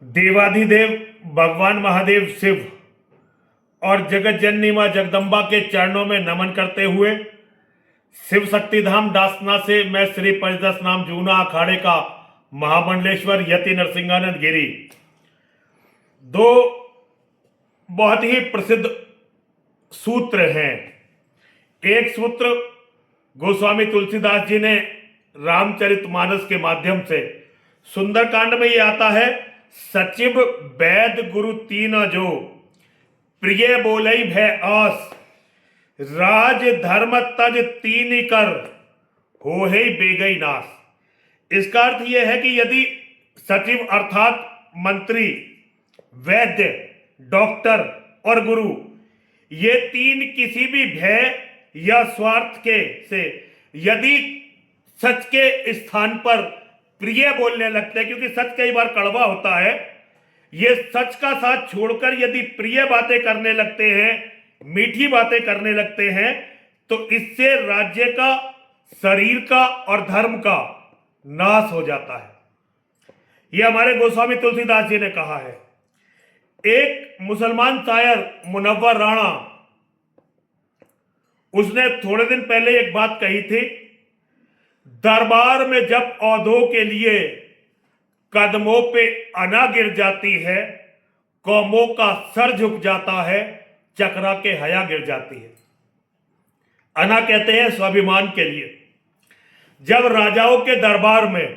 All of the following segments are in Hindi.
देवाधिदेव भगवान महादेव शिव और जगत जननी मां जगदम्बा के चरणों में नमन करते हुए शिव शक्तिधाम दासना से मैं श्री पंचदश नाम जूना अखाड़े का महामंडलेश्वर यति नरसिंहानंद गिरी दो बहुत ही प्रसिद्ध सूत्र हैं। एक सूत्र गोस्वामी तुलसीदास जी ने रामचरितमानस के माध्यम से सुंदरकांड में ये आता है, सचिव वैद गुरु तीन जो प्रिय बोलई भय आस राज धर्म तज तीन कर हो ही बेगई नाश। इसका अर्थ यह है कि यदि सचिव अर्थात मंत्री, वैद्य, डॉक्टर और गुरु ये तीन किसी भी भय या स्वार्थ के से यदि सच के स्थान पर प्रिय बोलने लगते हैं, क्योंकि सच कई बार कड़वा होता है, ये सच का साथ छोड़कर यदि प्रिय बातें करने लगते हैं, मीठी बातें करने लगते हैं, तो इससे राज्य का, शरीर का और धर्म का नाश हो जाता है। यह हमारे गोस्वामी तुलसीदास जी ने कहा है। एक मुसलमान शायर मुनव्वर राणा, उसने थोड़े दिन पहले एक बात कही थी, दरबार में जब औधों के लिए कदमों पे अना गिर जाती है, कौमों का सर झुक जाता है, चकरा के हया गिर जाती है। अना कहते हैं स्वाभिमान के लिए। जब राजाओं के दरबार में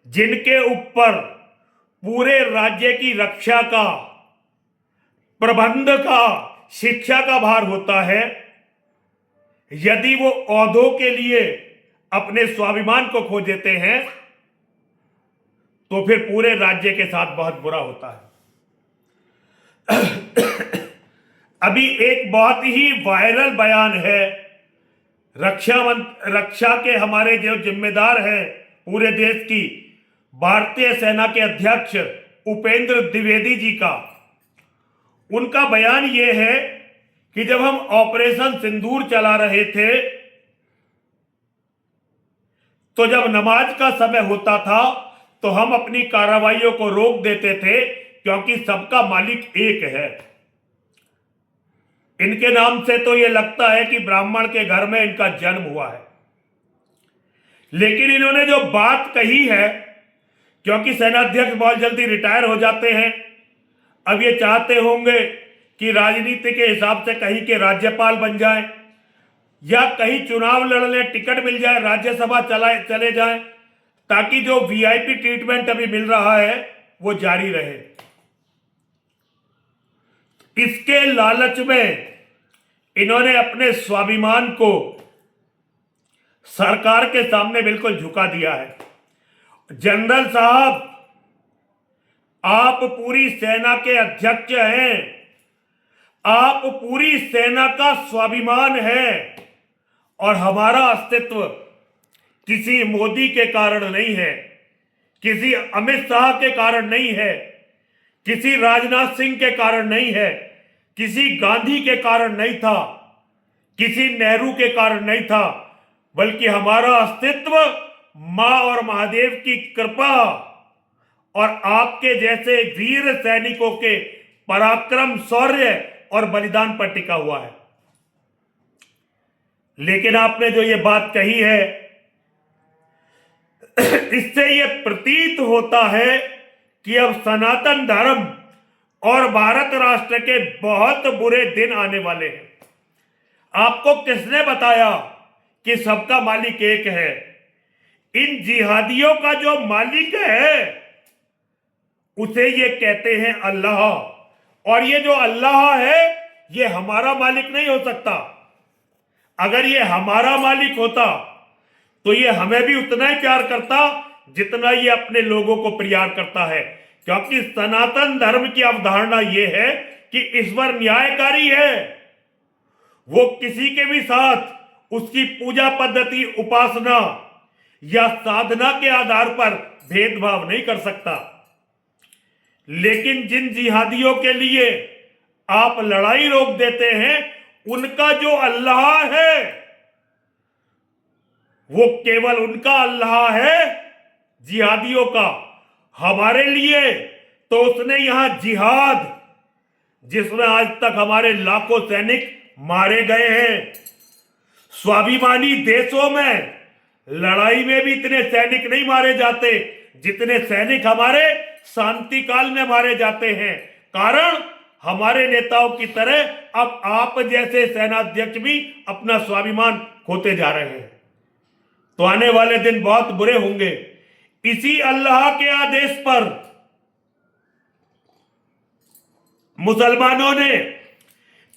जिनके ऊपर पूरे राज्य की रक्षा का, प्रबंध का, शिक्षा का भार होता है, यदि वो औधों के लिए अपने स्वाभिमान को खो देते हैं तो फिर पूरे राज्य के साथ बहुत बुरा होता है। अभी एक बहुत ही वायरल बयान है, रक्षा के हमारे जो जिम्मेदार हैं पूरे देश की, भारतीय सेना के अध्यक्ष उपेंद्र द्विवेदी जी का। उनका बयान यह है कि जब हम ऑपरेशन सिंदूर चला रहे थे तो जब नमाज का समय होता था तो हम अपनी कार्रवाइयों को रोक देते थे, क्योंकि सबका मालिक एक है। इनके नाम से तो यह लगता है कि ब्राह्मण के घर में इनका जन्म हुआ है। लेकिन इन्होंने जो बात कही है, क्योंकि सेनाध्यक्ष बहुत जल्दी रिटायर हो जाते हैं, अब ये चाहते होंगे कि राजनीति के हिसाब से कहीं के राज्यपाल बन जाए या कहीं चुनाव लड़ ले, टिकट मिल जाए, राज्यसभा चले जाए, ताकि जो वीआईपी ट्रीटमेंट अभी मिल रहा है वो जारी रहे। इसके लालच में इन्होंने अपने स्वाभिमान को सरकार के सामने बिल्कुल झुका दिया है। जनरल साहब, आप पूरी सेना के अध्यक्ष हैं, आप पूरी सेना का स्वाभिमान है, और हमारा अस्तित्व किसी मोदी के कारण नहीं है, किसी अमित शाह के कारण नहीं है, किसी राजनाथ सिंह के कारण नहीं है, किसी गांधी के कारण नहीं था, किसी नेहरू के कारण नहीं था, बल्कि हमारा अस्तित्व मां और महादेव की कृपा और आपके जैसे वीर सैनिकों के पराक्रम, शौर्य और बलिदान पर टिका हुआ है। लेकिन आपने जो ये बात कही है, इससे ये प्रतीत होता है कि अब सनातन धर्म और भारत राष्ट्र के बहुत बुरे दिन आने वाले हैं। आपको किसने बताया कि सबका मालिक एक है? इन जिहादियों का जो मालिक है उसे ये कहते हैं अल्लाह, और ये जो अल्लाह है ये हमारा मालिक नहीं हो सकता। अगर ये हमारा मालिक होता तो ये हमें भी उतना ही प्यार करता जितना ये अपने लोगों को प्यार करता है, क्योंकि सनातन धर्म की अवधारणा ये है कि ईश्वर न्यायकारी है। वो किसी के भी साथ उसकी पूजा पद्धति, उपासना या साधना के आधार पर भेदभाव नहीं कर सकता। लेकिन जिन जिहादियों के लिए आप लड़ाई रोक देते हैं, उनका जो अल्लाह है वो केवल उनका अल्लाह है, जिहादियों का, हमारे लिए तो उसने यहां जिहाद, जिसमें आज तक हमारे लाखों सैनिक मारे गए हैं। स्वाभिमानी देशों में लड़ाई में भी इतने सैनिक नहीं मारे जाते जितने सैनिक हमारे शांति काल में मारे जाते हैं। कारण हमारे नेताओं की तरह अब आप जैसे सेनाध्यक्ष भी अपना स्वाभिमान खोते जा रहे हैं। तो आने वाले दिन बहुत बुरे होंगे। इसी अल्लाह के आदेश पर मुसलमानों ने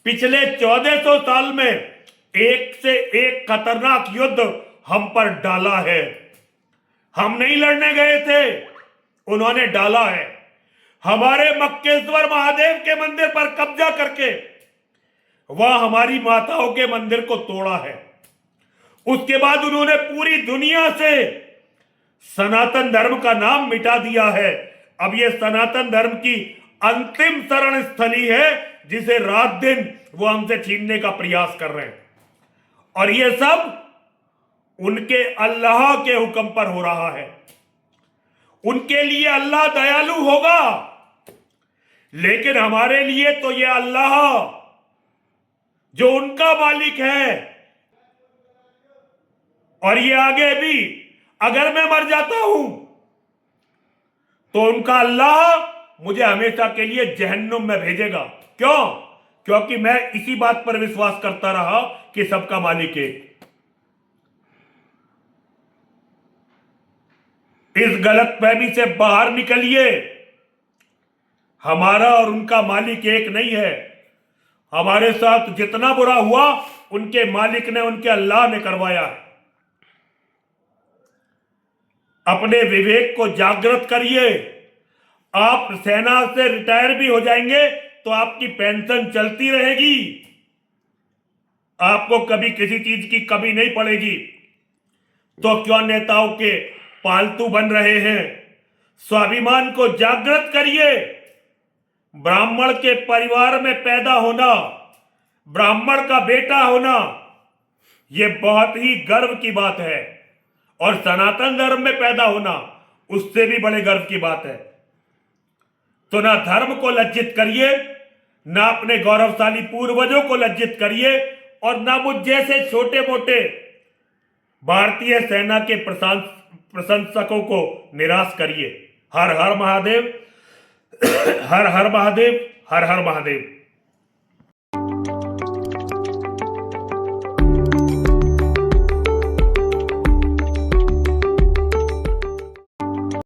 पिछले 1400 साल में एक से एक खतरनाक युद्ध हम पर डाला है। हम नहीं लड़ने गए थे, उन्होंने डाला है। हमारे मक्केश्वर महादेव के मंदिर पर कब्जा करके वह हमारी माताओं के मंदिर को तोड़ा है। उसके बाद उन्होंने पूरी दुनिया से सनातन धर्म का नाम मिटा दिया है। अब यह सनातन धर्म की अंतिम शरण स्थली है जिसे रात दिन वो हमसे छीनने का प्रयास कर रहे हैं। और यह सब उनके अल्लाह के हुक्म पर हो रहा है। उनके लिए अल्लाह दयालु होगा, लेकिन हमारे लिए तो यह अल्लाह जो उनका मालिक है, और ये आगे भी अगर मैं मर जाता हूं तो उनका अल्लाह मुझे हमेशा के लिए जहन्नुम में भेजेगा। क्यों? क्योंकि मैं इसी बात पर विश्वास करता रहा कि सबका मालिक एक। इस गलतफहमी से बाहर निकलिए। हमारा और उनका मालिक एक नहीं है। हमारे साथ जितना बुरा हुआ उनके मालिक ने, उनके अल्लाह ने करवाया। अपने विवेक को जागृत करिए। आप सेना से रिटायर भी हो जाएंगे तो आपकी पेंशन चलती रहेगी, आपको कभी किसी चीज की कमी नहीं पड़ेगी। तो क्यों नेताओं के पालतू बन रहे हैं? स्वाभिमान को जागृत करिए। ब्राह्मण के परिवार में पैदा होना, ब्राह्मण का बेटा होना, यह बहुत ही गर्व की बात है। और सनातन धर्म में पैदा होना उससे भी बड़े गर्व की बात है। तो ना धर्म को लज्जित करिए, ना अपने गौरवशाली पूर्वजों को लज्जित करिए, और ना मुझ जैसे छोटे मोटे भारतीय सेना के प्रशंसकों को निराश करिए। हर हर महादेव, हर हर महादेव, हर हर महादेव।